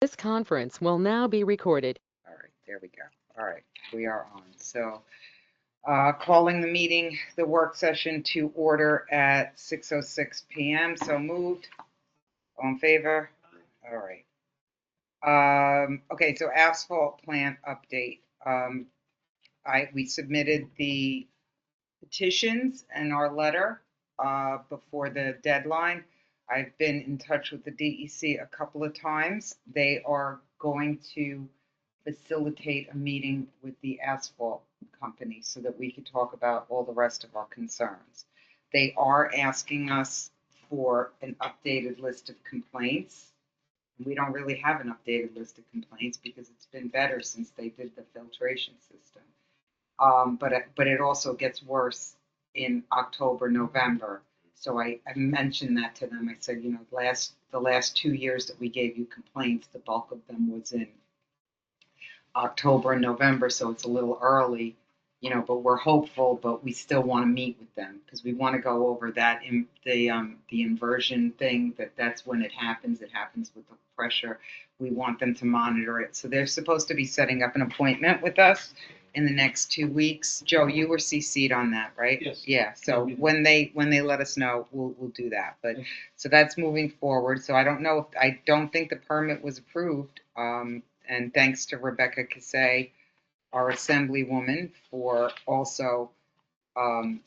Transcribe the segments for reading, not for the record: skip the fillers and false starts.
This conference will now be recorded. All right, there we go. All right, we are on. So, calling the meeting, the work session to order at 6:06 p.m. So moved. All in favor? All right. Okay, so asphalt plant update. We submitted the petitions and our letter before the deadline. I've been in touch with the DEC a couple of times. They are going to facilitate a meeting with the asphalt company so that we could talk about all the rest of our concerns. They are asking us for an updated list of complaints. We don't really have an updated list of complaints because it's been better since they did the filtration system. But it also gets worse in October, November. So I mentioned that to them. I said, the last 2 years that we gave you complaints, the bulk of them was in October and November, so it's a little early, but we're hopeful, but we still want to meet with them because we want to go over that in the inversion thing, that's when it happens. It happens with the pressure. We want them to monitor it. So they're supposed to be setting up an appointment with us in the next 2 weeks. Joe, you were CC'd on that, right? Yes. Yeah. So when they let us know, we'll do that. But so that's moving forward. So I don't think the permit was approved. And thanks to Rebecca Cassay, our assemblywoman, for also, I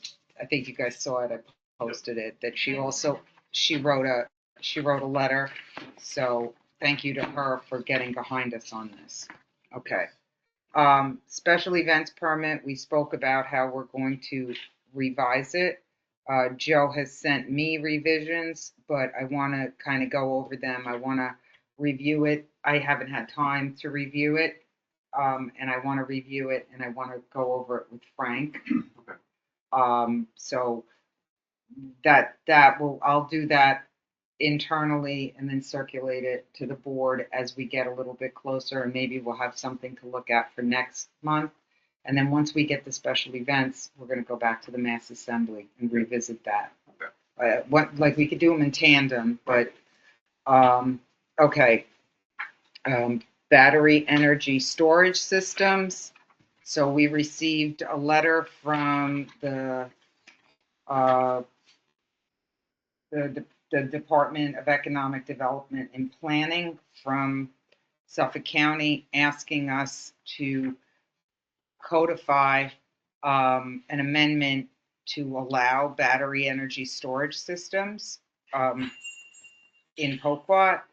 think you guys saw it, I posted it, that she wrote a letter. So thank you to her for getting behind us on this. Okay. Special events permit, we spoke about how we're going to revise it. Joe has sent me revisions, but I want to kind of go over them. I want to review it. I haven't had time to review it, and I want to review it, and I want to go over it with Frank. Okay. So I'll do that internally and then circulate it to the board as we get a little bit closer, and maybe we'll have something to look at for next month. And then once we get the special events, we're going to go back to the Mass Assembly and revisit that. Okay. We could do them in tandem, but okay. Battery energy storage systems. So we received a letter from uh, the Department of Economic Development and Planning from Suffolk County asking us to codify an amendment to allow battery energy storage systems in Poquat.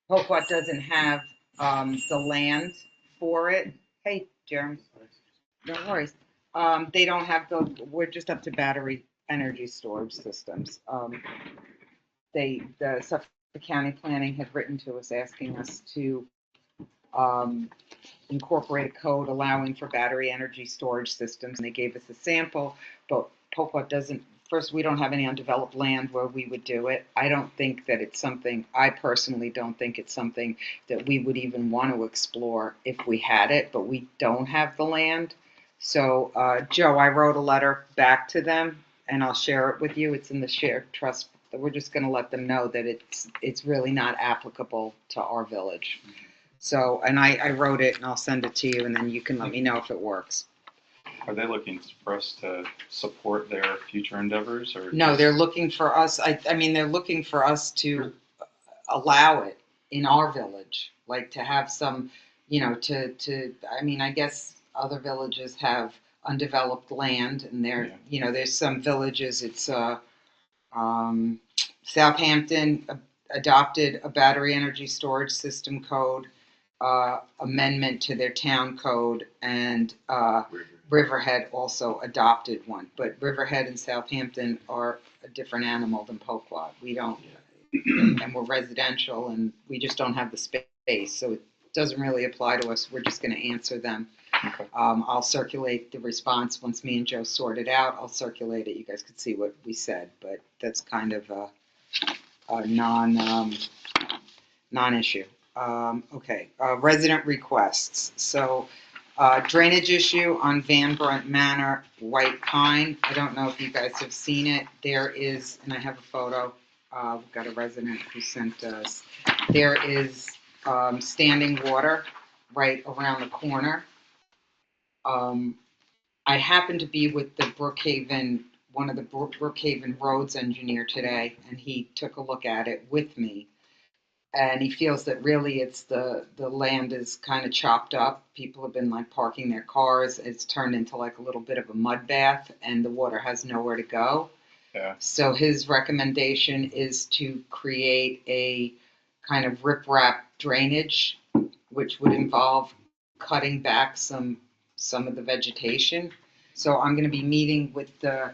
Poquat doesn't have the land for it. Hey, Jeremy, no worries. They don't have we're just up to battery energy storage systems. The Suffolk County Planning had written to us asking us to incorporate a code allowing for battery energy storage systems, and they gave us a sample, but Poquat doesn't. First, we don't have any undeveloped land where we would do it. I personally don't think it's something that we would even want to explore if we had it, but we don't have the land. So, Joe, I wrote a letter back to them, and I'll share it with you. It's in the shared trust. We're just going to let them know that it's really not applicable to our village. So, and I wrote it, and I'll send it to you, and then you can let me know if it works. Are they looking for us to support their future endeavors, or No, they're looking for us. I mean, they're looking for us to allow it in our village, like to have some, I mean, I guess other villages have undeveloped land, and there's some villages. It's Southampton adopted a battery energy storage system code amendment to their town code, and Riverhead also adopted one. But Riverhead and Southampton are a different animal than Poquat. We don't, and we're residential, and we just don't have the space, so it doesn't really apply to us. We're just going to answer them. Okay. I'll circulate the response once me and Joe sort it out. I'll circulate it. You guys could see what we said, but that's kind of a non-issue. Okay, resident requests. So drainage issue on Van Brunt Manor, White Pine. I don't know if you guys have seen it. There is, and I have a photo. We've got a resident who sent us. There is standing water right around the corner. I happened to be with the Brookhaven, one of the Brookhaven roads engineer today, and he took a look at it with me. And he feels that really it's the land is kind of chopped up. People have been like parking their cars. It's turned into like a little bit of a mud bath, and the water has nowhere to go. Yeah. So his recommendation is to create a kind of riprap drainage, which would involve cutting back some of the vegetation. So I'm going to be meeting with the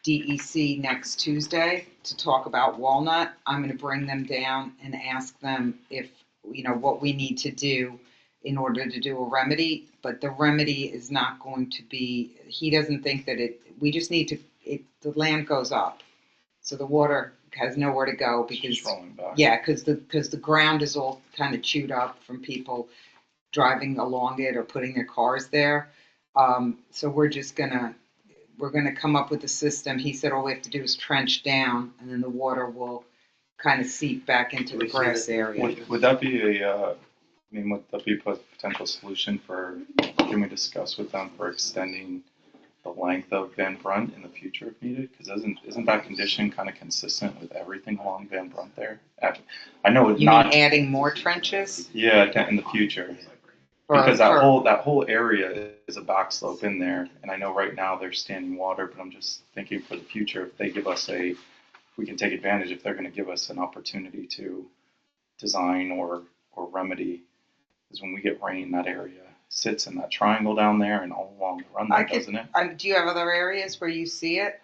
DEC next Tuesday to talk about Walnut. I'm going to bring them down and ask them if, what we need to do in order to do a remedy. But the remedy is not going to be, he doesn't think that we just need to, the land goes up. So the water has nowhere to go because, Just rolling back. yeah, because the ground is all kind of chewed up from people driving along it or putting their cars there. So we're gonna come up with a system. He said all we have to do is trench down, and then the water will kind of seep back into the grass area. Would that be would that be a potential solution for, can we discuss with them for extending the length of Van Brunt in the future if needed? Because isn't that condition kind of consistent with everything along Van Brunt there? I know it's You not. mean adding more trenches? Yeah, in the future. Because that whole area is a back slope in there, and I know right now there's standing water, but I'm just thinking for the future, if they give us we can take advantage if they're going to give us an opportunity to design or remedy, because when we get rain, that area sits in that triangle down there and all along the run there, doesn't it? Do you have other areas where you see it?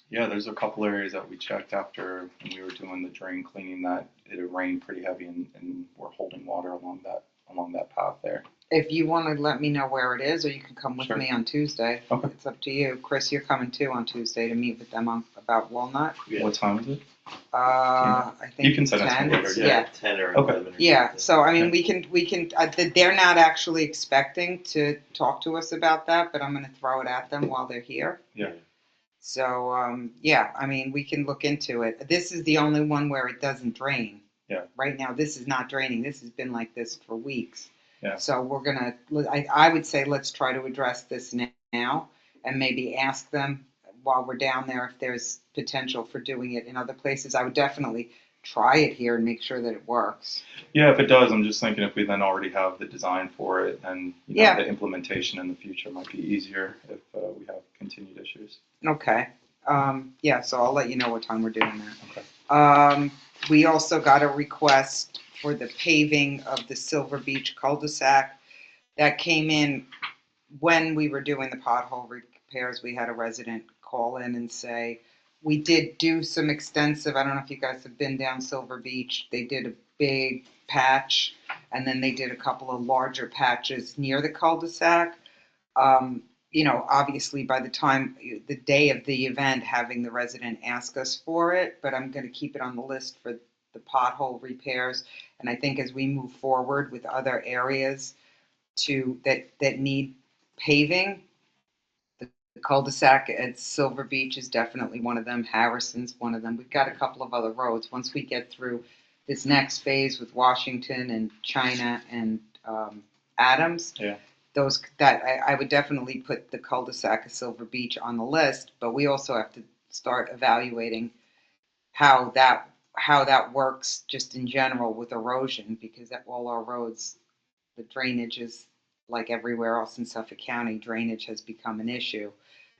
Yeah, there's a couple areas that we checked after when we were doing the drain cleaning that it had rained pretty heavy and we're holding water along that path there. If you want to let me know where it is, or you can come with Sure. me on Tuesday. Okay. It's up to you. Chris, you're coming too on Tuesday to meet with them about Walnut. Yeah. What time is it? I think You can send it to 10. me later, Yeah. 10 or Okay. 11 or Yeah, something. so I mean, we can. They're not actually expecting to talk to us about that, but I'm going to throw it at them while they're here. Yeah. So yeah, I mean, we can look into it. This is the only one where it doesn't drain. Yeah. Right now, this is not draining. This has been like this for weeks. Yeah. So we're gonna. I would say let's try to address this now, and maybe ask them while we're down there if there's potential for doing it in other places. I would definitely try it here and make sure that it works. Yeah, if it does, I'm just thinking if we then already have the design for it, and the implementation in the future might be easier if we have continued issues. Okay. Yeah, so I'll let you know what time we're doing that. Okay. We also got a request for the paving of the Silver Beach cul-de-sac. That came in when we were doing the pothole repairs. We had a resident call in and say, we did do some extensive, I don't know if you guys have been down Silver Beach. They did a big patch, and then they did a couple of larger patches near the cul-de-sac. Obviously by the time, the day of the event, having the resident ask us for it, but I'm going to keep it on the list for the pothole repairs. And I think as we move forward with other areas that need paving, the cul-de-sac at Silver Beach is definitely one of them. Harrison's one of them. We've got a couple of other roads. Once we get through this next phase with Washington and China and Adams, Yeah. I would definitely put the cul-de-sac of Silver Beach on the list, but we also have to start evaluating how that works just in general with erosion, because at all our roads, the drainage is like everywhere else in Suffolk County, drainage has become an issue.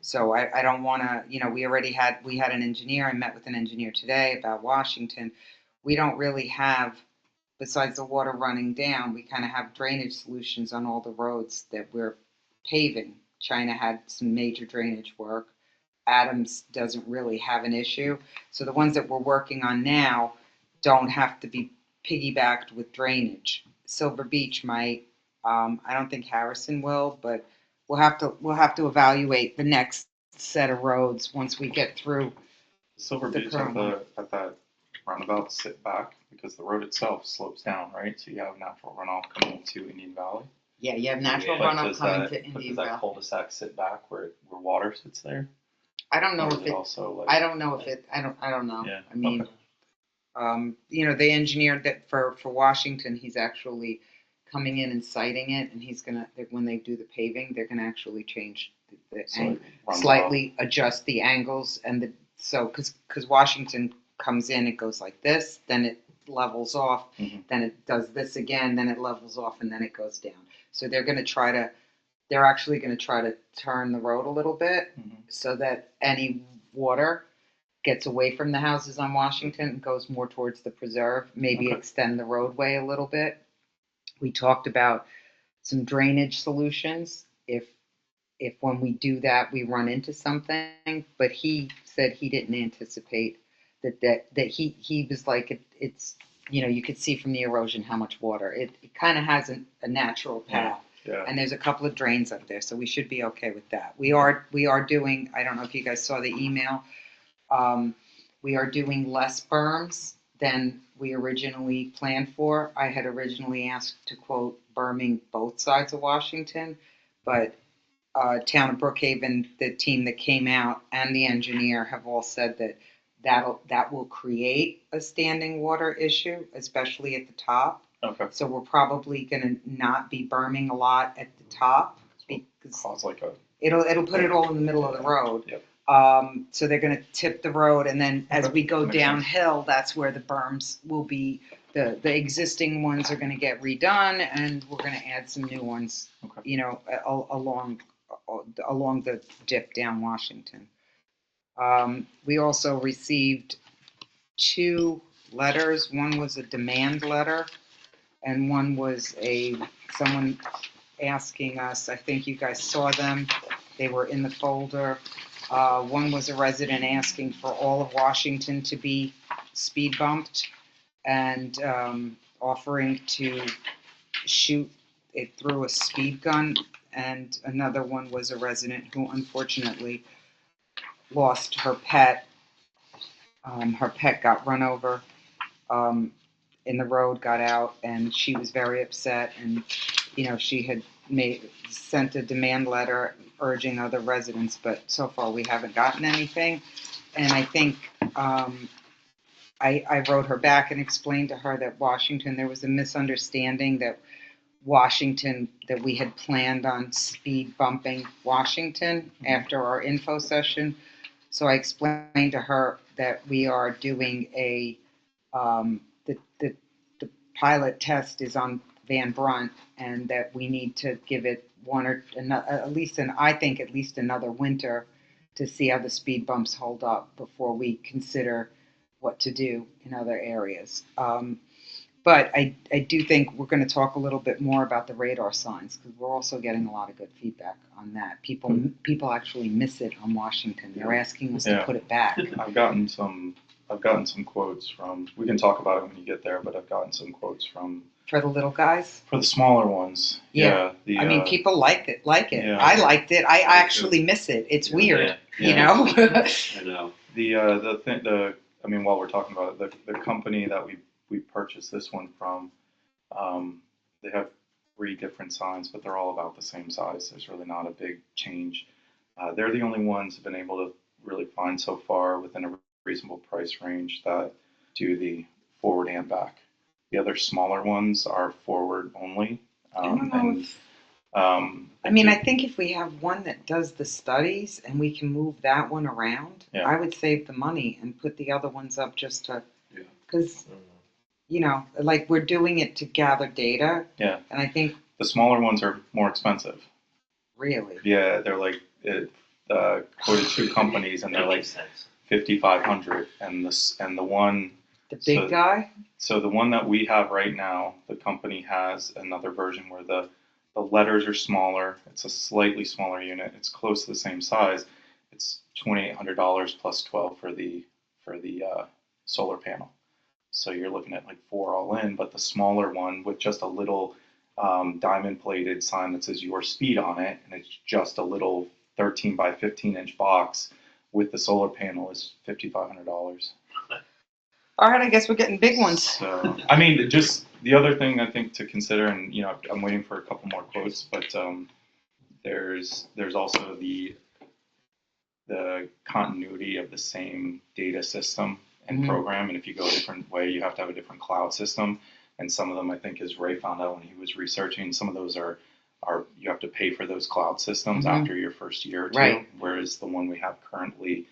So I don't want to, we had an engineer, I met with an engineer today about Washington. We don't really have, besides the water running down, we kind of have drainage solutions on all the roads that we're paving. China had some major drainage work. Adams doesn't really have an issue. So the ones that we're working on now don't have to be piggybacked with drainage. Silver Beach might. I don't think Harrison will, but we'll have to evaluate the next set of roads once we get through. Silver The Beach current at that roundabout sit back because the road itself slopes down, right? So you have natural runoff coming into Indian Valley. Yeah, you have natural Yeah, runoff coming to But Indian does that Valley. cul-de-sac sit back where water sits there? I don't know Or if is it. also like, I don't know if it. I don't know. Yeah, I mean, okay. They engineered that for Washington. He's actually coming in and siting it, and when they do the paving, they're gonna actually change So it runs slightly adjust the angles because Washington comes in, it goes like this, then it levels off, Mhm. then it does this again, then it levels off, and then it goes down. So they're actually gonna try to turn the road a little bit Mhm. so that any water gets away from the houses on Washington and goes more towards the preserve, maybe Okay. extend the roadway a little bit. We talked about some drainage solutions if when we do that we run into something, but he said he didn't anticipate that he was like it's you could see from the erosion how much water it kind of has a natural path. Yeah. And there's a couple of drains up there, so we should be okay with that. We are doing, I don't know if you guys saw the email, we are doing less berms than we originally planned for. I had originally asked to quote berming both sides of Washington, but Town of Brookhaven, the team that came out, and the engineer have all said that will create a standing water issue, especially at the top. Okay. So we're probably going to not be berming a lot at the top because Cause like a. it'll put it all in the middle of the road. Yep. So they're going to tip the road, and then as Okay. we go Makes sense. downhill, that's where the berms will be. The existing ones are going to get redone, and we're going to add some new ones. Okay. Along the dip down Washington. We also received 2 letters. One was a demand letter, and one was someone asking us. I think you guys saw them. They were in the folder. One was a resident asking for all of Washington to be speed bumped and offering to shoot it through a speed gun. And another one was a resident who unfortunately lost her pet. Her pet got run over in the road, got out, and she was very upset. And she had sent a demand letter urging other residents, but so far we haven't gotten anything. And I think I wrote her back and explained to her that there was a misunderstanding that we had planned on speed bumping Washington after our info session. So I explained to her that we are doing the pilot test is on Van Brunt, and that we need to give it I think at least another winter to see how the speed bumps hold up before we consider what to do in other areas. But I do think we're going to talk a little bit more about the radar signs because we're also getting a lot of good feedback on that. People actually miss it on Washington. They're asking us to put it back. I've gotten some quotes from. We can talk about it when you get there, but I've gotten some quotes from. For the little guys? For the smaller ones. Yeah. I mean, people like it. Yeah. I liked it. I actually miss it. It's weird, you know? I know. While we're talking about it, the company that we purchased this one from, they have 3 different signs, but they're all about the same size. There's really not a big change. They're the only ones who've been able to really find so far within a reasonable price range that do the forward and back. The other smaller ones are forward only. I think if we have one that does the studies and we can move that one around, Yeah. I would save the money and put the other ones up just to, Yeah. because, like we're doing it to gather data. Yeah. And I think the smaller ones are more expensive. Really. Yeah, they're like quoted 2 companies, and they're like $5,500, and the one. The big guy. So the one that we have right now, the company has another version where the letters are smaller. It's a slightly smaller unit. It's close to the same size. It's $2,800 plus $1,200 for the solar panel. So you're looking at like $4,000 all in. But the smaller one with just a little diamond plated sign that says your speed on it, and it's just a little 13 by 15 inch box with the solar panel is $5,500. All right, I guess we're getting big ones. So, just the other thing I think to consider, and I'm waiting for a couple more quotes, but there's also the continuity of the same data system and program. And if you go a different way, you have to have a different cloud system. And some of them, I think, as Ray found out when he was researching, some of those are you have to pay for those cloud systems after your first year or two. Right. Whereas the one we have currently,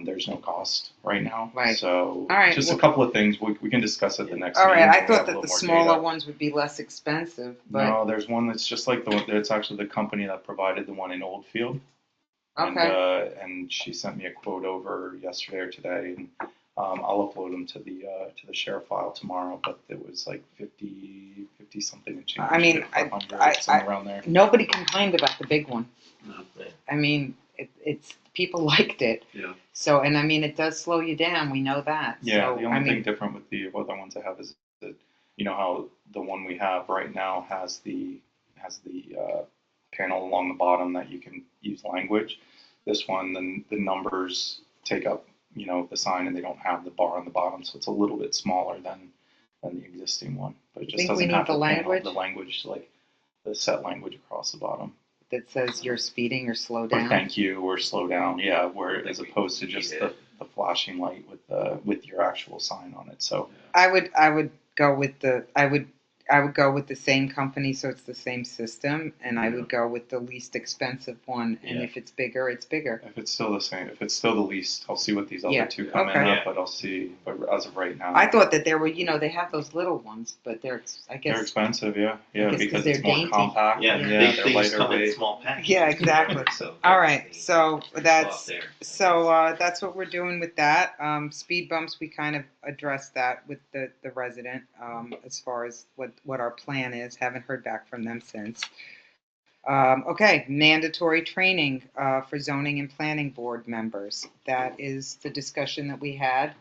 there's no cost right now. Right. So All right, just well- a couple of things we can discuss at the next All meeting. right, I when we have thought a that the little more smaller data. ones would be less expensive, but, No, there's one that's just like the one. It's actually the company that provided the one in Oldfield. okay. And she sent me a quote over yesterday or today, and I'll upload them to the share file tomorrow. But it was like 50 something and change. I mean, 500, somewhere around there. Nobody complained about the big one. No, I mean, it's people liked it. yeah. So, and I mean, it does slow you down. We know that. Yeah, So, the I only mean, thing different with the other ones I have is that you know how the one we have right now has the panel along the bottom that you can use language. This one, the numbers take up the sign, and they don't have the bar on the bottom, so it's a little bit smaller than the existing one. But it just Think we doesn't need have the language? the language like the set language across the bottom. that says you're speeding or slow Or down. thank you or slow down, yeah. Where think as we opposed to need just it. the flashing light with your actual sign on it. So. I would go with the same company, so it's the same system, and I would go with the least expensive one. And Yeah. if it's bigger, it's bigger. If it's still the same, if it's still the least, I'll see what these other Yeah, two come in okay. at, but I'll see. But as of right now, I thought that there were, they have those little ones, but I they're guess. expensive, yeah, guess 'cause because they're it's more dainty. compact. Yeah, yeah, big they're things lighter come in weight. small packages. Yeah, exactly. So All right, that's the- so the that's thought there. that's what we're doing with that. Speed bumps, we kind of addressed that with the resident as far as what our plan is. Haven't heard back from them since. Okay, mandatory training for zoning and planning board members. That is the discussion that we had.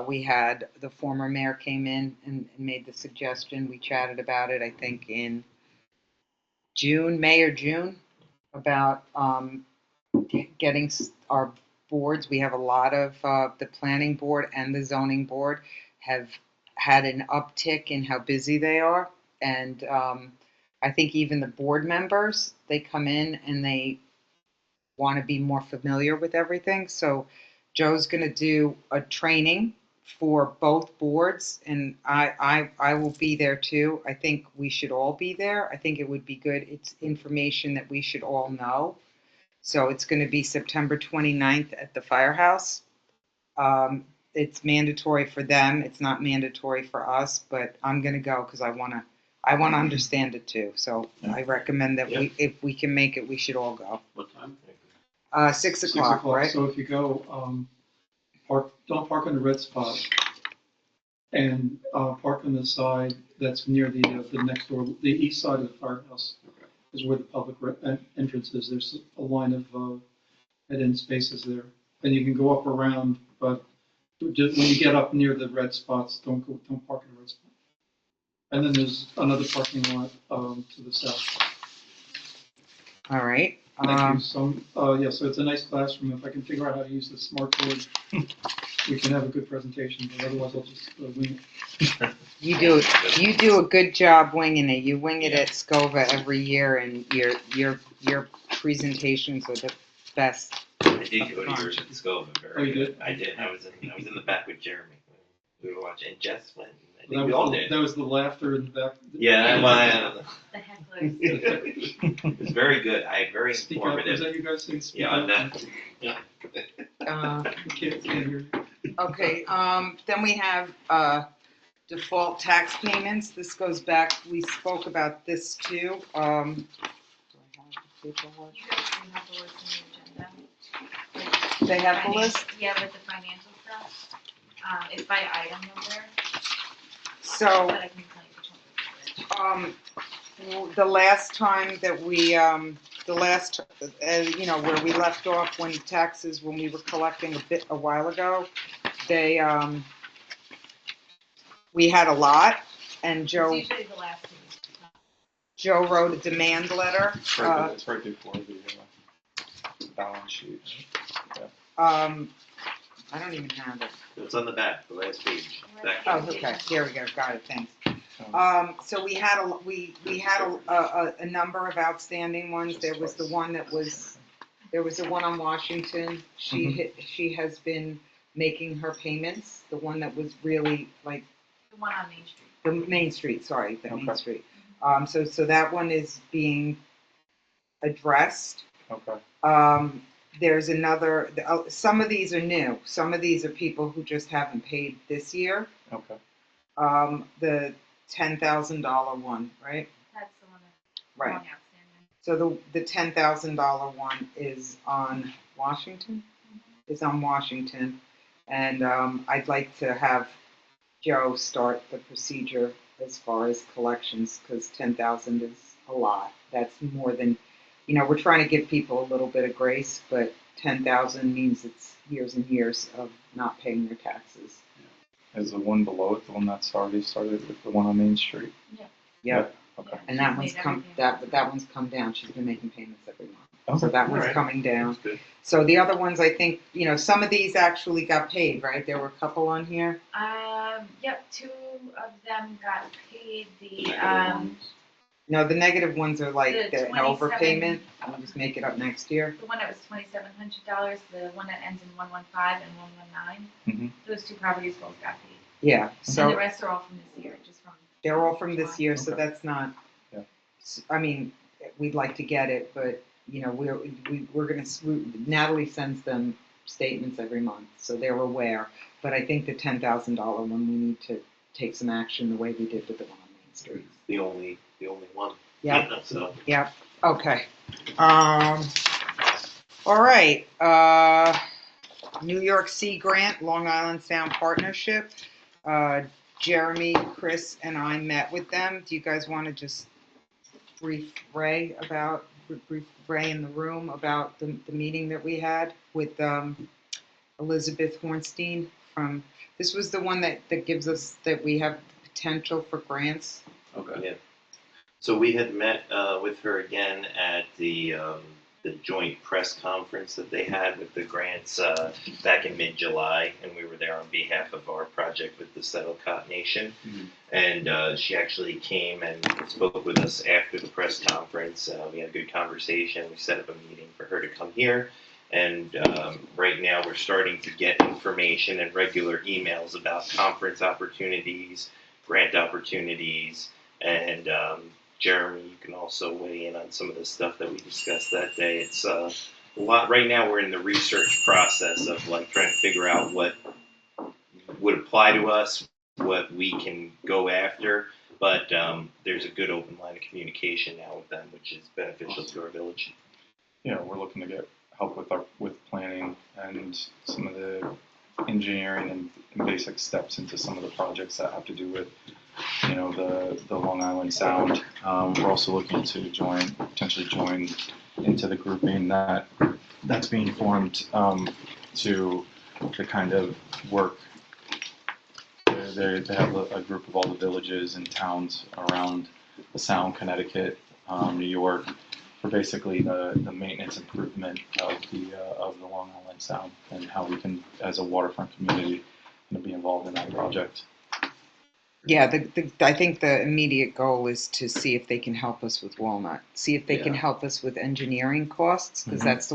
We had the former mayor came in and made the suggestion. We chatted about it, I think, in May or June, about getting our boards. We have a lot of the planning board and the zoning board have had an uptick in how busy they are. And I think even the board members, they come in and they want to be more familiar with everything. So Joe's going to do a training for both boards, and I will be there too. I think we should all be there. I think it would be good. It's information that we should all know. So it's going to be September 29th at the firehouse. It's mandatory for them. It's not mandatory for us, but I'm going to go because I want to understand it too. So Yeah. I recommend that if we can make it, we should all go. What time? 6 o'clock, right? So if you go, don't park on the red spot, and park on the side that's near the next door, the east side of the firehouse is where the public entrance is. There's a line of head-in spaces there, and you can go up around, but just when you get up near the red spots, don't park in the red spot. And then there's another parking lot to the south. All right. Thank you. So it's a nice classroom. If I can figure out how to use the smart board, we can have a good presentation. But otherwise, I'll just wing it. You do a good job winging it. You wing it at Scova every year, and your presentations are the best. I did go to yours at Scova. Oh, you did? I did. I was in the back with Jeremy. We were watching, and Jess went. I think That we all did. was the laughter in the back. Yeah, well, The hecklers. it was very good. Very Speak up. Is informative. that you guys saying speak Yeah, up? on that. We can't hear you. Okay. Then we have default tax payments. This goes back. We spoke about this too. Do I have the paperwork? You guys can have the list in the agenda. They have the list? Yeah, with the financial stuff. It's by item number, So. but I can tell you which one. The last time that we, where we left off when we were collecting a while ago, we had a lot, and It's Joe usually the last two. wrote a demand letter. It's right before the balance sheet. I don't even have it. It's on the back, the last page. Back Oh, page. okay, here we go, got it, thanks. So we had a number of outstanding ones. There was the one on Washington. She has been making her payments, the one that was really like The one on Main Street. the Main Street, sorry, the Main Okay. Street. So that one is being addressed. Okay. There's another, some of these are new. Some of these are people who just haven't paid this year. Okay. The $10,000 one, right? That's the one that's Right. long outstanding. So the $10,000 one is on Washington? Is on Washington. And I'd like to have Joe start the procedure as far as collections, because 10,000 is a lot. That's more than, we're trying to give people a little bit of grace, but 10,000 means it's years and years of not paying their taxes. Is the one below it the one that's already started with the one on Main Street? Yep. Okay. And that She's one's made come, everything. that one's come down. She's been making payments every month. So Okay. that one's Alright. coming down. That's good. So the other ones, I think, some of these actually got paid, right? There were a couple on here. Yep, 2 of them got paid. The No, the negative ones are like The an 27 overpayment. We'll just make it up next year. the one that was $2,700, the one that ends in 115 and 119. Mhm. Those 2 properties both got paid. Yeah, And the so rest are all from this year, just from. they're all from this year, so Okay. that's not, Yeah. I mean, we'd like to get it, but, we're gonna, Natalie sends them statements every month, so they're aware. But I think the $10,000 one, we need to take some action the way we did with the one on Main Street. It's the only one. Yeah. So Yep, okay. All right, New York Sea Grant, Long Island Sound Partnership. Jeremy, Chris, and I met with them. Do you guys want to just brief Ray in the room about the meeting that we had with Elizabeth Hornstein from, this was the one that gives us, that we have potential for grants? Okay. yeah. So we had met with her again at the joint press conference that they had with the grants back in mid-July, and we were there on behalf of our project with the Settlecott Nation. Mhm. And she actually came and spoke with us after the press conference. We had a good conversation. We set up a meeting for her to come here. And right now we're starting to get information and regular emails about conference opportunities, grant opportunities, and Jeremy, you can also weigh in on some of the stuff that we discussed that day. It's a lot. Right now we're in the research process of like trying to figure out what would apply to us, what we can go after. But there's a good open line of communication now with them, which is beneficial to our village. Yeah, we're looking to get help with planning and some of the engineering and basic steps into some of the projects that have to do with, the Long Island Sound. We're also looking to potentially join into the grouping that's being formed to kind of work. They have a group of all the villages and towns around the Sound, Connecticut, New York, for basically the maintenance improvement of the Long Island Sound and how we can, as a waterfront community, be involved in that project. Yeah, I think the immediate goal is to see if they can help us with Walnut. See if they can Yeah. help us with engineering costs, because Mhm. that's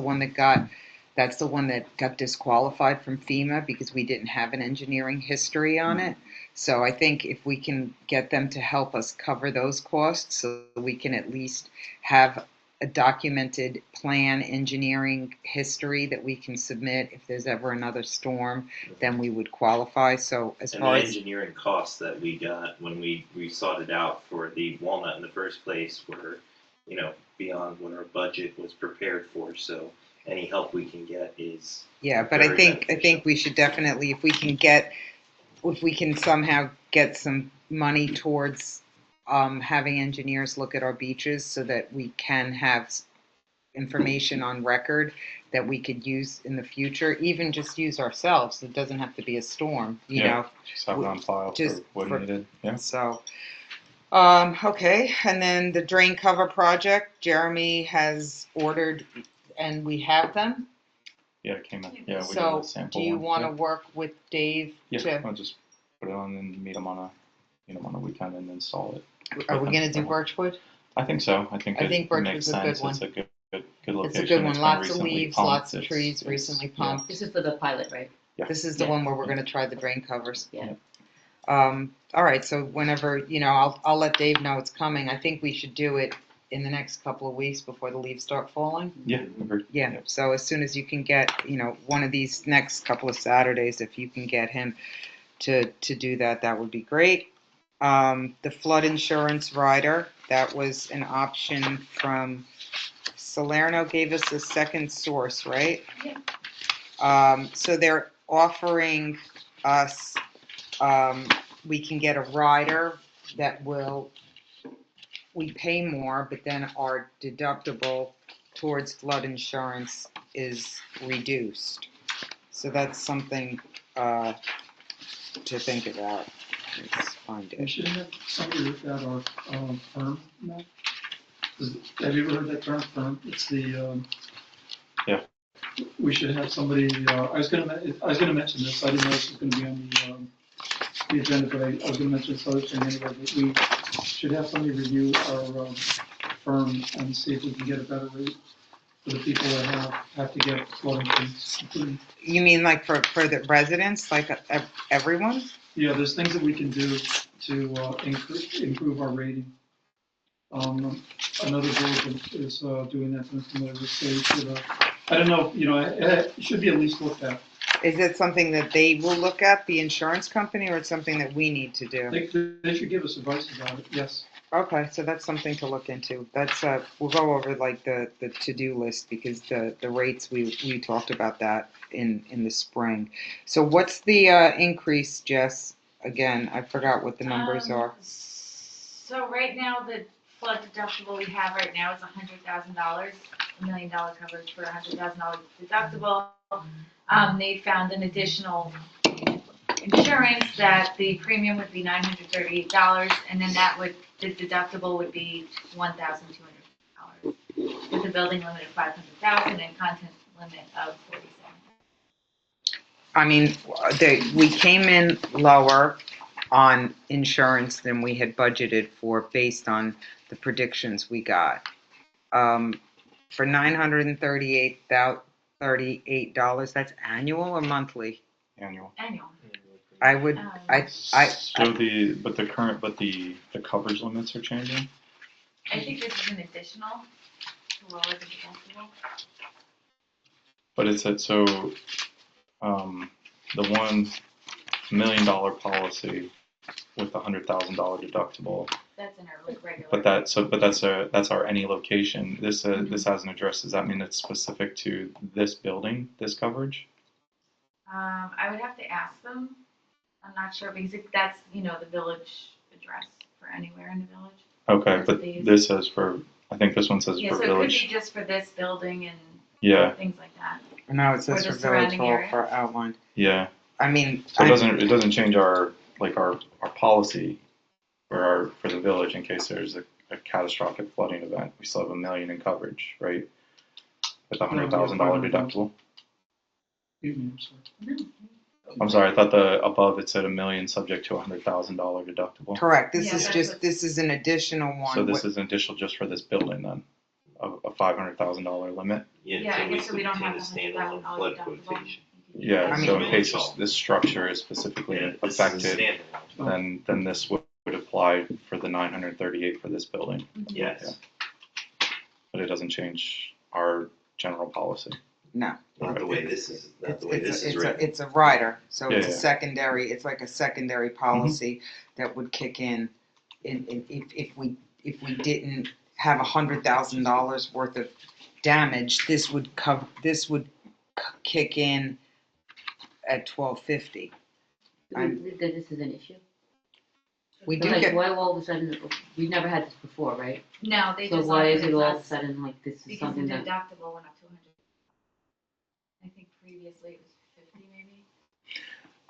the one that got disqualified from FEMA because we didn't have an engineering history on it. So I think if we can get them to help us cover those costs, so we can at least have a documented plan engineering history that we can submit if there's ever another storm, then we would qualify. So as And far the as engineering costs that we got when we sought it out for the Walnut in the first place were, beyond what our budget was prepared for. So any help we can get is yeah, but I very think beneficial. we should definitely, if we can somehow get some money towards having engineers look at our beaches so that we can have information on record that we could use in the future, even just use ourselves. It doesn't have to be a storm, you Yeah. know. Just have it on file Just for what for- needed. Yeah. So, okay, and then the drain cover project, Jeremy has ordered, and we have them. Yeah, it came in. Yeah, we did So, a sample do you one. want to Yeah. work with Dave Yeah, to? I'll just put it on and meet them on a weekend and install it. Are we gonna do Birchwood? I think so. I think I it think makes Birchwood's a good sense. one. It's a good It's location. a good one. It's been Lots of recently leaves, pumped. lots of It's- trees it's- recently yeah. pumped. This is for the pilot, right? Yeah. This is the Yeah. one where we're gonna try the drain covers. Yeah. All right, so whenever, I'll let Dave know it's coming. I think we should do it in the next couple of weeks before the leaves start falling. Yeah, agreed. Yeah, so as soon as you can get, one of these next couple of Saturdays, if you can get him to do that, that would be great. The flood insurance rider, that was an option from Salerno, gave us a second source, right? Yeah. So they're offering us, we can get a rider that we pay more, but then our deductible towards flood insurance is reduced. So that's something to think about. Let's find We it. should have somebody look at our firm map. Have you ever heard that term, firm? It's the. Yeah. We should have somebody, I was gonna mention this, I didn't know this was gonna be on the agenda, but I was gonna mention this other thing anyway, but we should have somebody review our firm and see if we can get a better rate for the people that have to get flood insurance, including. You mean like for the residents, like everyone? Yeah, there's things that we can do to improve our rating. Another village is doing that, I'm familiar with Sage, I don't know, it should be at least looked at. Is it something that they will look at, the insurance company, or it's something that we need to do? They should give us advice about it, yes. Okay, so that's something to look into. That's we'll go over like the to-do list because the rates we talked about that in the spring. So what's the increase, Jess? Again, I forgot what the numbers are. So right now, the flood deductible we have right now is $100,000, $1 million coverage for $100,000 deductible. They found an additional insurance that the premium would be $938, and then the deductible would be $1,200 with a building limit of $500,000 and content limit of $47,000. I mean, we came in lower on insurance than we had budgeted for based on the predictions we got. For $938, that's annual or monthly? Annual. Annual. I would, So the coverage limits are changing? I think this is an additional to lower the deductible. But it said, so, the $1 million policy with the $100,000 deductible, That's in our regular. but that's our any location. This has an address. Does that mean it's specific to this building, this coverage? I would have to ask them. I'm not sure because that's the village address for anywhere in the village. Okay, That's but these. this says I think this one says Yeah, for so it village. could be just for this building and Yeah, things like that. no, it Or says the for Village surrounding Hall area. for outlined. yeah. I mean, So it doesn't change our policy for the village in case there's a catastrophic flooding event. We still have $1 million in coverage, right? With a $100,000 deductible. Excuse me, I'm sorry. I'm sorry, I thought the above it said $1 million subject to a $100,000 deductible. correct. This Yeah, is that's just what- this is an additional one. So this is an additional just for this building then, a $500,000 limit. Yeah, I guess so we don't have obtain the a standalone $100,000 flood deductible. quotation. Yeah, I mean- so in case this structure is specifically Yeah, this is a affected, standalone. then this would apply for the 938 for this building, Yes, but it doesn't change our general policy. No, not the way this is, not the way this is written. it's a rider, so it's a Yeah. secondary. It's like a secondary policy that would kick in if we didn't have $100,000 worth of damage. This would kick in at $1,250. That this is an issue? We do Like, get why all of a sudden, we've never had this before, right? No, they So just. why is offered it all of a us sudden like this is because the something that? deductible went up to 100. I think previously it was 50 maybe.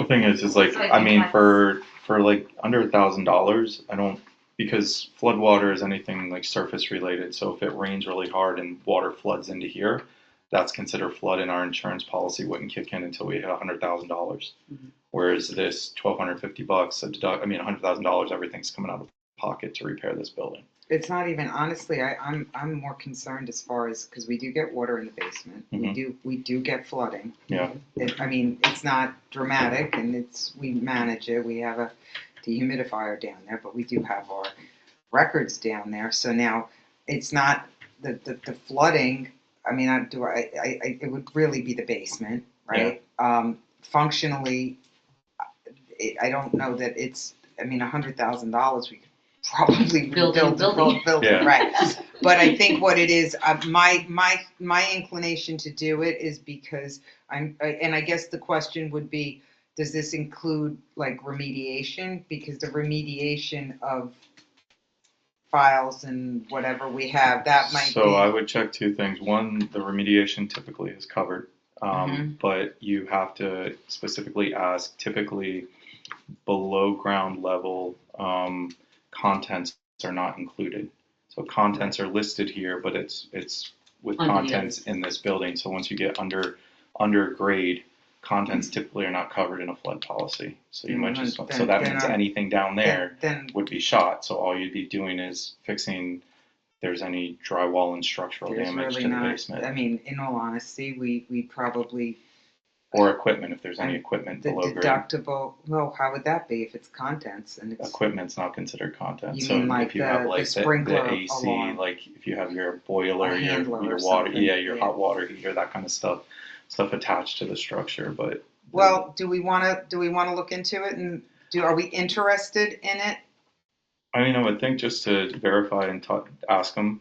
The thing is like, So I I think mean, that's- for like under $1,000, I don't, because floodwater is anything like surface related. So if it rains really hard and water floods into here, that's considered flood, and our insurance policy wouldn't kick in until we hit $100,000. Mhm. Whereas this $1,250, $100,000, everything's coming out of pocket to repair this building. It's not even, honestly, I'm more concerned as far as, because we do get water in the basement. We do get flooding. Yeah. I mean, it's not dramatic and we manage it. We have a dehumidifier down there, but we do have our records down there. So now it's not the flooding. I mean, it would really be the basement, right? Functionally, I don't know that it's, I mean, $100,000 we could probably Build rebuild the whole building, Yeah. right? But I think what it is, my inclination to do it is because and I guess the question would be, does this include like remediation? Because the remediation of files and whatever we have, that might be. So I would check two things. One, the remediation typically is covered, but you have to specifically ask, typically below ground level contents are not included. So contents are listed here, but it's with Under the contents in this building. So once you get under grade, contents typically are not covered in a flood policy. So you might just, so that means anything down there then would be shot. So all you'd be doing is fixing if there's any drywall and structural there's damage really to the not. basement. I mean, in all honesty, we probably Or equipment, if there's any equipment the below grade. deductible. Well, how would that be if it's contents and it's Equipment's not considered content. You So mean like if you the- have the like sprinkler the AC, alarm? like if you have your boiler, A handler your or water, something, your yeah. hot water heater, that kind of stuff attached to the structure. But Well, do we want to look into it and are we interested in it? I mean, I would think just to verify and ask them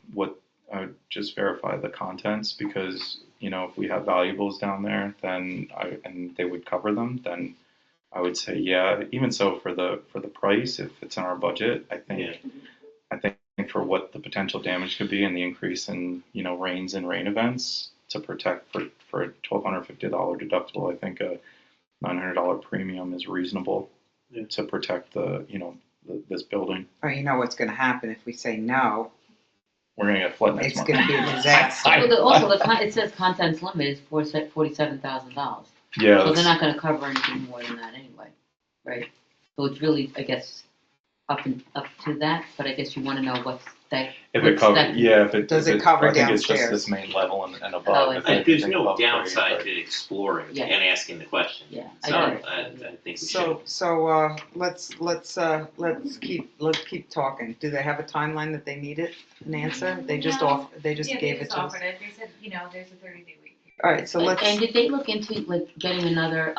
I would just verify the contents, because if we have valuables down there, then and they would cover them, then I would say yeah. Even so, for the price, if it's in our budget, I think for what the potential damage could be and the increase in rains and rain events, to protect for a $1,250 deductible, I think a $900 premium is reasonable to protect this building. Or you know what's going to happen if we say no? We're gonna get flood next It's month. going to be a disaster. Well, it says contents limit is $47,000. Yeah. So they're not gonna cover anything more than that anyway, right? So it's really, I guess, up to that, but I guess you wanna know what's that. If it covers, if it Does it cover I think it's downstairs? just this main level and above. Oh, If I see. anything There's no above grade, downside but- to exploring Yeah. and asking the question. Yeah, So I get I it. think we should. So let's keep talking. Do they have a timeline that they needed an answer? They just No. gave it to us. offered it. They said, there's a 30-day wait period. All right, so let's. And did they look into like getting another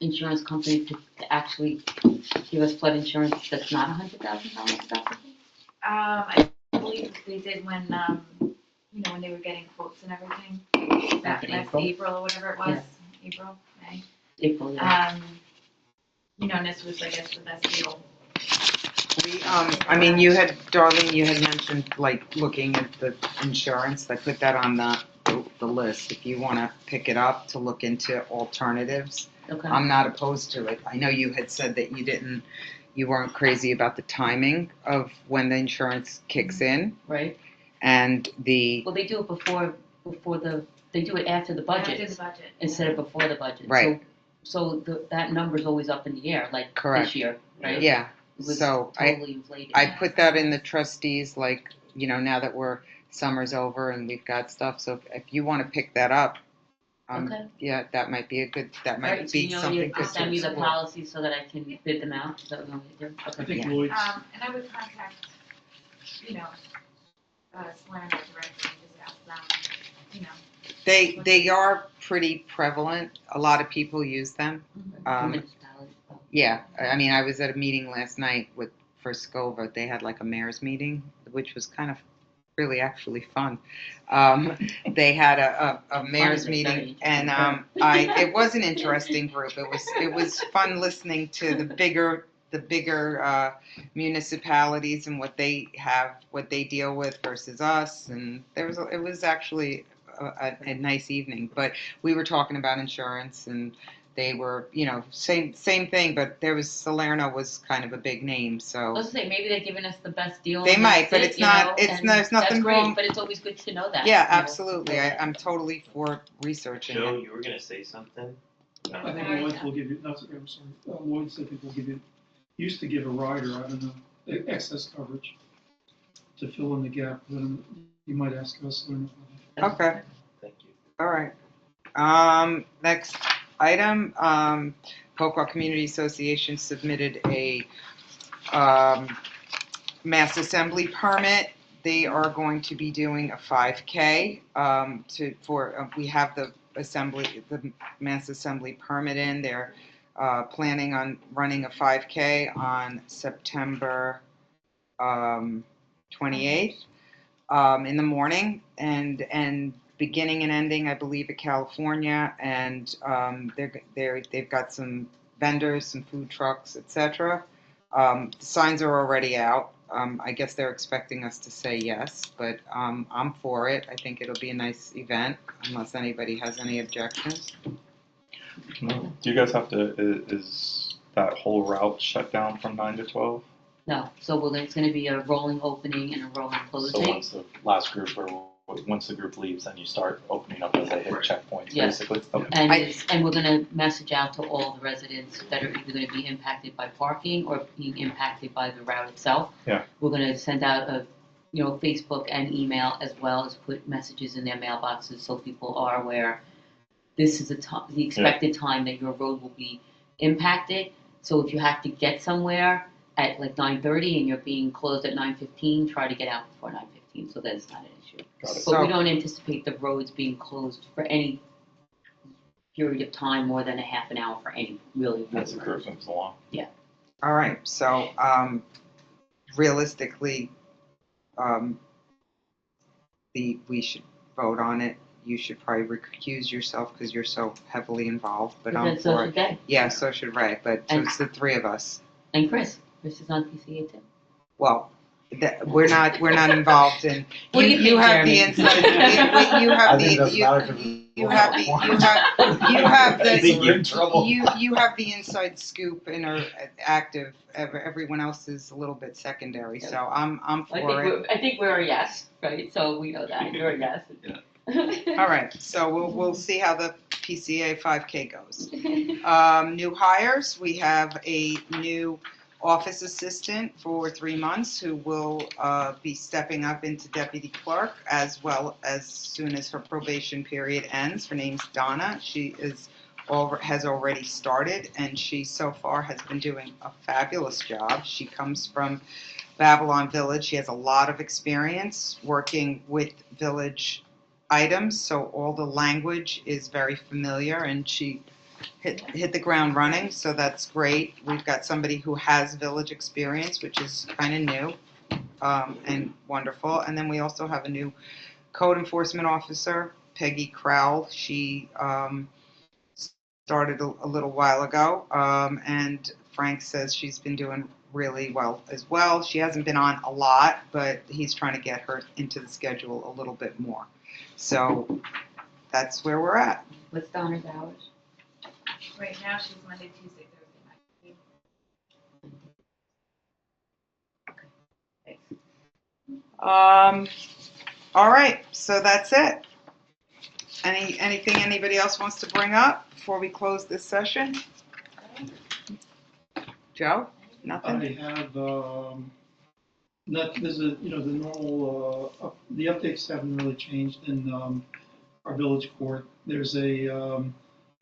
insurance company to actually give us flood insurance that's not $100,000 deductible? I believe they did when when they were getting quotes and everything. Back in Last April? April or whatever it was. April, May. April, yeah. And this was, I guess, the best deal. I mean, Darlene, you had mentioned like looking at the insurance. I put that on the list. If you want to pick it up to look into alternatives, Okay. I'm not opposed to it. I know you had said that you weren't crazy about the timing of when the insurance kicks in, Right. and Well, they do it they do it after the budget After the budget. instead of before the budget. Right. So that number's always up in the air, like Correct. this year, right? yeah. It was So totally inflated. I put that in the trustees, like, now that summer's over and we've got stuff, so if you want to pick that up, Okay. yeah, that might be All right, so be something you good to send me the explore. policy so that I can bid them out. Is that what you want me to do? I Okay. think Yeah. Lloyd's, And I would contact, Salerno directly and just ask them, They are pretty prevalent. A lot of people use them. Municipality. Oh. Yeah, I mean, I was at a meeting last night for Scova. They had like a mayor's meeting, which was kind of really actually fun. They had a mayor's Fun is a very meeting, and interesting term. it was an interesting group. It was fun listening to the bigger municipalities and what they deal with versus us, and it was actually a nice evening. But we were talking about insurance, and they were, same thing, but Salerno was kind of a big name, so. Let's say maybe they're giving us the best deal. They and might, that's but it, it's not- you know, it's and no- there's nothing that's great, wrong- But it's always good to know that. Yeah, you know. absolutely. I'm totally for researching Joe, it. you were gonna say something? I think Lloyd's will give you, I'm sorry, Lloyd's, I think will give you, used to give a rider, I don't know, excess coverage. to fill in the gap, then you might ask us. Okay. Thank you. All right. Next item, Pocahontas Community Association submitted a mass assembly permit. They are going to be doing a 5K. We have the mass assembly permit in. They're planning on running a 5K on September 28th in the morning, and beginning and ending, I believe, at California, and they've got some vendors, some food trucks, etc. The signs are already out. I guess they're expecting us to say yes, but I'm for it. I think it'll be a nice event, unless anybody has any objections. Do you guys have to? Is that whole route shut down from 9 to 12? No, so there's gonna be a rolling opening and a rolling So closing. once the last group once the group leaves, then you start opening up as they hit checkpoints, Yes. basically. Okay. And we're gonna message out to all the residents that are either gonna be impacted by parking or being impacted by the route itself. Yeah. We're gonna send out Facebook and email, as well as put messages in their mailboxes so people are aware. This is the expected time that your road will be impacted. So if you have to get somewhere at like 9:30 and you're being closed at 9:15, try to get out before 9:15, so that's not an issue. Got it. But we don't anticipate the roads being closed for any period of time more than a half an hour for any really. As the group moves along. All right. So realistically, we should vote on it. You should probably recuse yourself because you're so heavily involved. But I'm So for should it. they. Yeah, so should Ray. But so And- it's the three of us. And Chris is on PCA too. Well, we're not involved in. What do you think, have the Jeremy? inside. You have the. You have I think the. you're in trouble. You have the inside scoop and are active. Everyone else is a little bit secondary. So I'm for it. I think we're a yes, right? So we know that you're a yes. All right. So we'll see how the PCA 5K goes. New hires. We have a new office assistant for 3 months who will be stepping up into deputy clerk as soon as her probation period ends. Her name's Donna. She has already started, and she so far has been doing a fabulous job. She comes from Babylon Village. She has a lot of experience working with village items, so all the language is very familiar, and she hit the ground running, so that's great. We've got somebody who has village experience, which is kind of new and wonderful. And then we also have a new code enforcement officer, Peggy Crowell. She started a little while ago, and Frank says she's been doing really well as well. She hasn't been on a lot, but he's trying to get her into the schedule a little bit more. So that's where we're at. What's Donna's hours? Right now, she's Monday, Tuesday, Thursday, night. Thanks. All right, so that's it. Anything anybody else wants to bring up before we close this session? Joe? Nothing? I have, there's the normal, the updates haven't really changed in our village court. There's a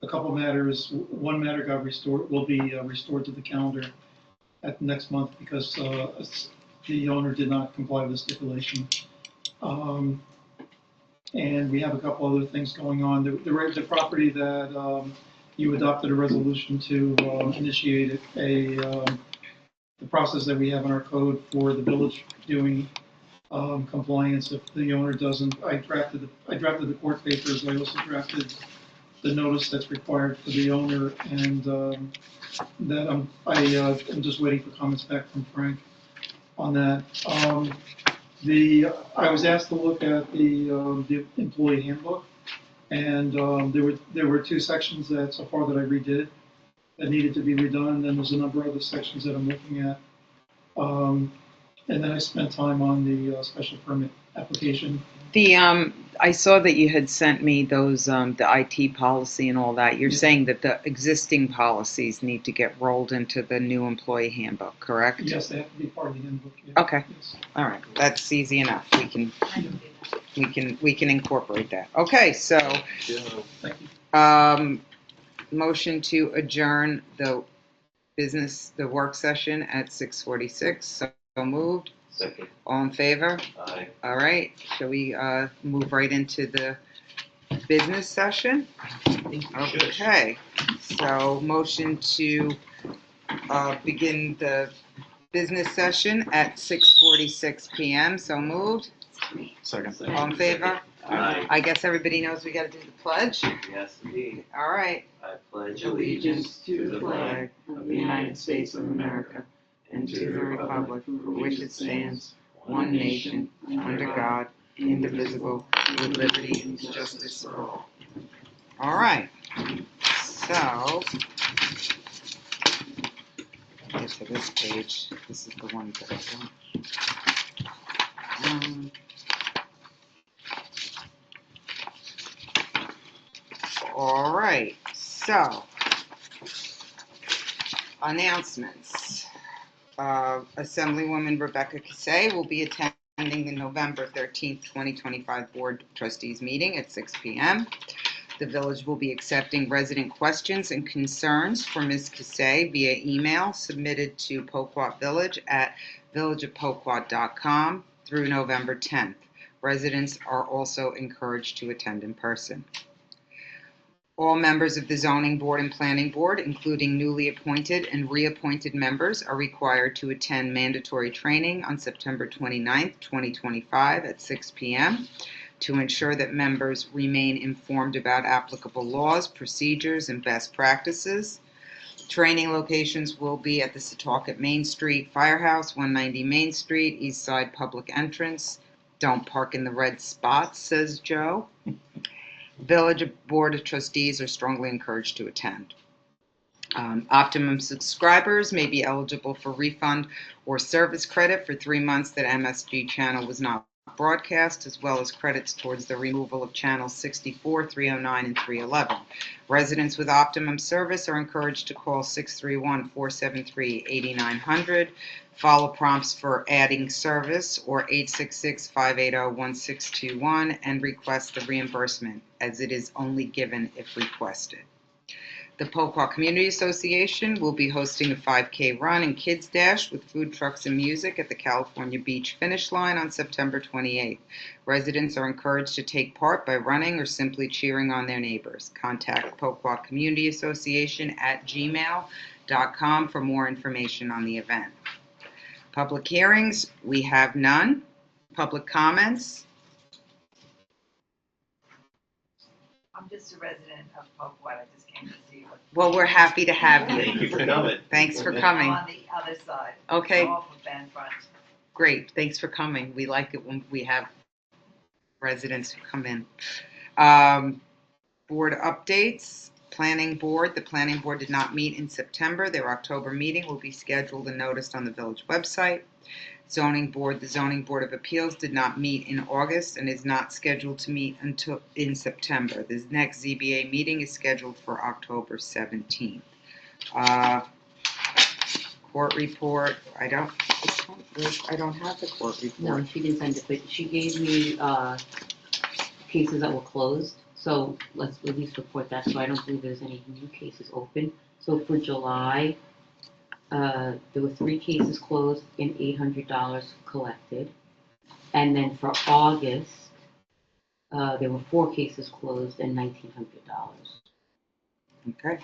couple matters. One matter got restored, will be restored to the calendar at next month because the owner did not comply with the stipulation. And we have a couple other things going on. The property that you adopted a resolution to initiate the process that we have in our code for the village doing compliance. If the owner doesn't, I drafted the court papers. I also drafted the notice that's required for the owner, and that I'm just waiting for comments back from Frank on that. I was asked to look at the employee handbook, and there were 2 sections that so far that I redid that needed to be redone, and then there's a number of other sections that I'm looking at. And then I spent time on the special permit application. I saw that you had sent me those, the IT policy and all that. You're Yeah. saying that the existing policies need to get rolled into the new employee handbook, correct? Yes, they have to be part of the handbook. Yeah. Okay. Yes. All right, that's easy enough. I can do that. We can incorporate that. Okay, so, Thank you. motion to adjourn the work session at 6:46. So moved. Second. All in favor? Aye. All right, shall we move right into the business session? Okay, so motion to begin the business session at 6:46 PM. So moved. Second. All in favor? Aye. I guess everybody knows we got to do the pledge. Yes, indeed. All right. I pledge Allegiance to the flag of the United States of America and to the republic for which it stands, one nation, under God, indivisible, with liberty and justice for all. All right. So, get to this page. This is the one that I want. All right. So, announcements. Assemblywoman Rebecca Cassay will be attending the November 13th, 2025 Board of Trustees meeting at 6 p.m. The village will be accepting resident questions and concerns for Ms. Cassay via email submitted to Poquat Village at villageofpoquat.com through November 10th. Residents are also encouraged to attend in person. All members of the Zoning Board and Planning Board, including newly appointed and reappointed members, are required to attend mandatory training on September 29th, 2025 at 6 p.m. to ensure that members remain informed about applicable laws, procedures, and best practices. Training locations will be at the Setauket Main Street Firehouse, 190 Main Street, East Side Public Entrance. Don't park in the red spots, says Joe. Village Board of Trustees are strongly encouraged to attend. Optimum subscribers may be eligible for refund or service credit for 3 months that MSG channel was not broadcast, as well as credits towards the removal of channels 64, 309, and 311. Residents with Optimum service are encouraged to call 631-473-8900, follow prompts for adding service, or 866-580-1621, and request the reimbursement, as it is only given if requested. The Poquat Community Association will be hosting a 5K run and kids dash with food trucks and music at the California Beach finish line on September 28th. Residents are encouraged to take part by running or simply cheering on their neighbors. Contact Poquat Community Association at gmail.com for more information on the event. Public hearings, we have none. Public comments, I'm just a resident of Poquat, I just came to see you. well, we're happy to have Thank you. you for coming. Thanks for I'm coming. on the other side. Okay. Off of Van Front. Great, thanks for coming. We like it when we have residents who come in. Board updates, Planning Board. The Planning Board did not meet in September. Their October meeting will be scheduled and noticed on the village website. Zoning Board, the Zoning Board of Appeals did not meet in August and is not scheduled to meet until in September. The next ZBA meeting is scheduled for October 17th. Court report, I don't have the court report. No, she didn't send it, but she gave me cases that were closed. So let's at least report that. So I don't believe there's any new cases open. So for July, there were 3 cases closed and $800 collected. And then for August, there were 4 cases closed and $1,900. Okay.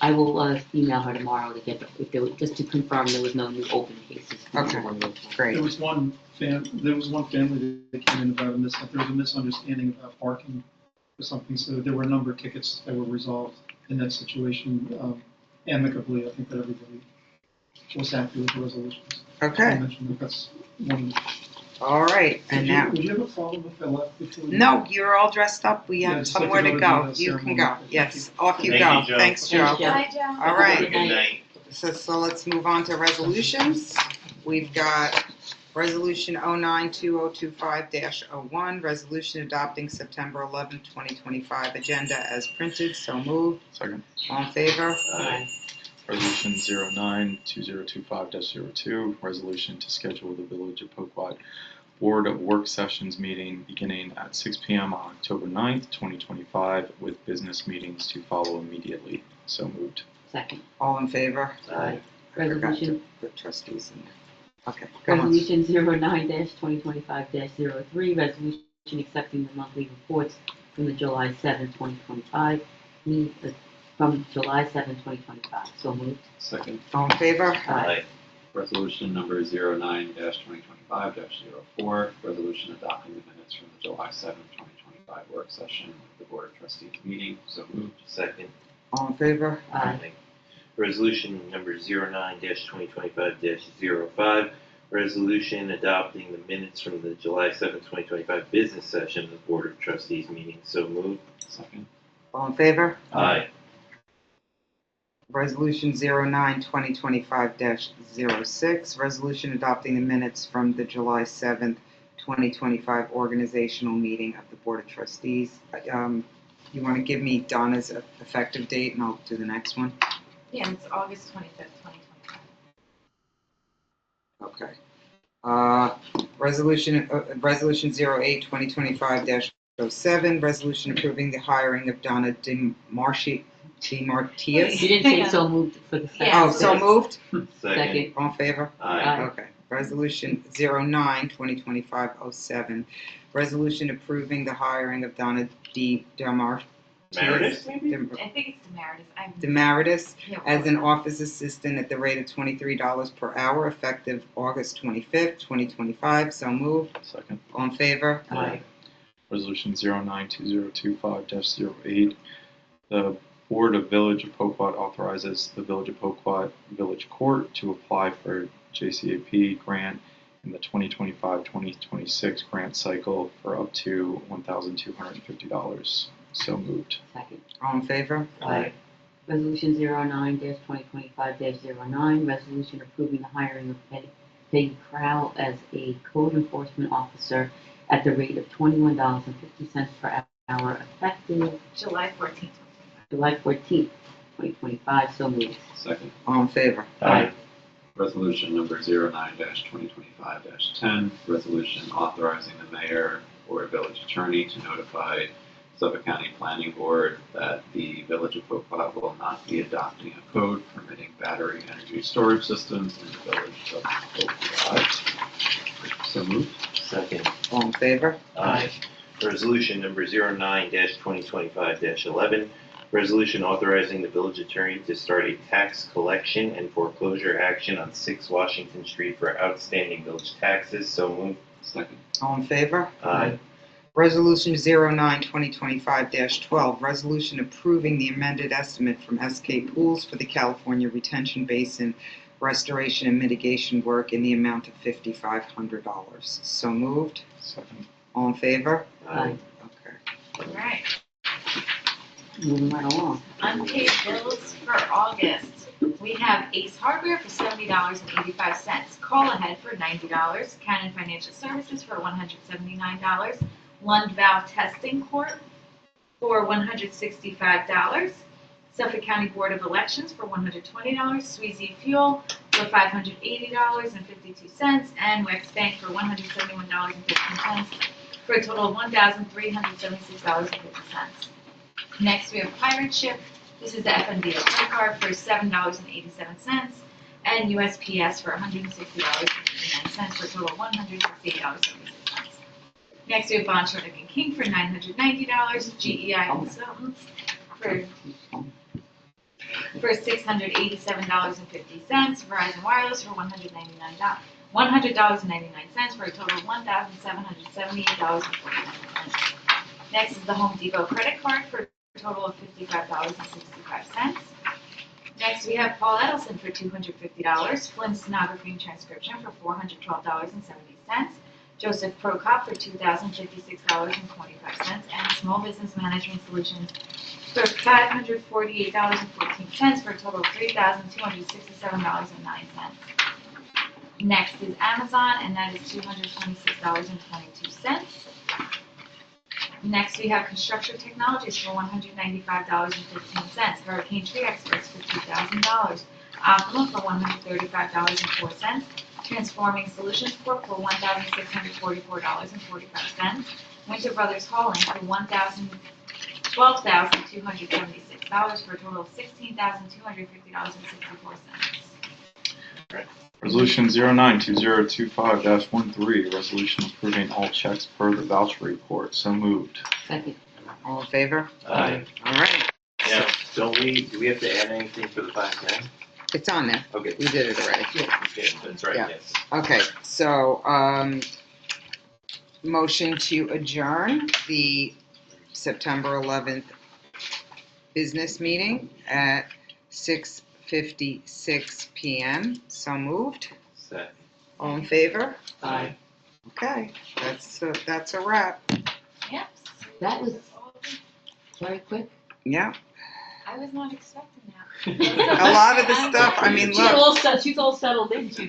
I will email her tomorrow to get if there were, just to confirm there was no new open cases. Okay. Great. There was one family that came in about there was a misunderstanding about parking or something, so there were a number of tickets that were resolved in that situation amicably. I think that everybody was happy with the resolutions. I Okay. mentioned that that's one. All right. And now, Would you have a problem if I left before? no, you're all dressed up. We Yeah, have just like somewhere to to go go. to the You can ceremony. go. Thank Yes, you. off you Thank go. you, Joe. Thanks, Joe. Thanks, Joe. Hi, Joe. All right. Good night. So let's move on to resolutions. We've got Resolution 092025-01, resolution adopting September 11, 2025 agenda as printed. So moved. Second. All in favor? Aye. Resolution 092025-02, resolution to schedule the Village of Poquat Board of Work Sessions meeting beginning at 6 p.m. on October 9th, 2025, with business meetings to follow immediately. So moved. Second. All in favor? Aye. I forgot Resolution. to put trustees in there. Okay, go on. Resolution 09-2025-03, resolution accepting the monthly reports from the July 7, 2025, from July 7, 2025. So moved. Second. All in favor? Aye. Resolution number 09-2025-04, resolution adopting the minutes from the July 7, 2025 work session of the Board of Trustees meeting. So moved. Second. All in favor? Aye. Resolution number 09-2025-05, resolution adopting the minutes from the July 7, 2025 business session of the Board of Trustees meeting. So moved. Second. All in favor? Aye. Resolution 09-2025-06, resolution adopting the minutes from the July 7th, 2025 organizational meeting of the Board of Trustees. You want to give me Donna's effective date and I'll do the next one? Yeah, it's August 25th, 2025. Okay. Resolution 08-2025-07, resolution approving the hiring of Donna DeMartias. You didn't say so moved for the second. Yeah. Oh, so moved? Second. All in favor? Aye. Okay. Resolution 09-2025-07, resolution approving the hiring of Donna DeMartias. Meredith, maybe? I think it's Demaritis. Demaritis as an office assistant at the rate of $23 per hour effective August 25th, 2025. So moved. Second. All in favor? Aye. Resolution 092025-08, the Board of Village of Poquat authorizes the Village of Poquat Village Court to apply for JCAP grant in the 2025-2026 grant cycle for up to $1,250. So moved. Second. All in favor? Aye. Resolution 09-2025-09, resolution approving the hiring of Peggy Crowell as a code enforcement officer at the rate of $21.50 per hour effective July 14th, 2025. July 14th, 2025. So moved. Second. All in favor? Aye. Resolution number 09-2025-10, resolution authorizing the mayor or village attorney to notify Suffolk County Planning Board that the Village of Poquat will not be adopting a code permitting battery energy storage systems in the Village of Poquat. So moved. Second. All in favor? Aye. Resolution number 09-2025-11, resolution authorizing the village attorney to start a tax collection and foreclosure action on 6 Washington Street for outstanding village taxes. So moved. Second. All in favor? Aye. Resolution 09-2025-12, resolution approving the amended estimate from SK Pools for the California Retention Basin restoration and mitigation work in the amount of $5,500. So moved. Second. All in favor? Aye. Okay. All right. Moving right along. Unpaid bills for August. We have Ace Hardware for $70.85. Call Ahead for $90. Canon Financial Services for $179. Lund Valve Testing Corp. for $165. Suffolk County Board of Elections for $120. Sweezy Fuel for $580.52. And Wex Bank for $171.15 for a total of $1,376.50. Next, we have Pirate Ship. This is the FNB credit card for $7.87, and USPS for $160.59 for a total of $168.76. Next, we have Bond Shernick and King for $990, GEI Consultants for $687.50, Verizon Wireless for $100.99 for a total of $1,778.49. Next is the Home Depot credit card for a total of $55.65. Next, we have Paul Edelson for $250, Flynn Stenography and Transcription for $412.70, Joseph Prokop for $2,056.25, and Small Business Management Solutions for $548.14 for a total of $3,267.09. Next is Amazon, and that is $226.22. Next, we have Construction Technologies for $195.15. Hurricane Tree Experts for $2,000. Optima for $135.04. Transforming Solutions Corp. for $1,644.45. Winter Brothers Hauling for $12,276 for a total of $16,250.64. Resolution 092025-13, resolution approving all checks per the voucher report. So moved. Second. All in favor? Aye. All right, Now, do we have to add anything for the 510? it's on there. Okay. We did it already. Yeah, that's right, Yeah. yes. Okay, so, motion to adjourn the September 11th business meeting at 6:56 PM. So moved. Second. All in favor? Aye. Okay, that's a wrap. Yep. That was very quick. Yeah, I was not expecting that. a lot of the stuff, I mean, look. She's all settled in.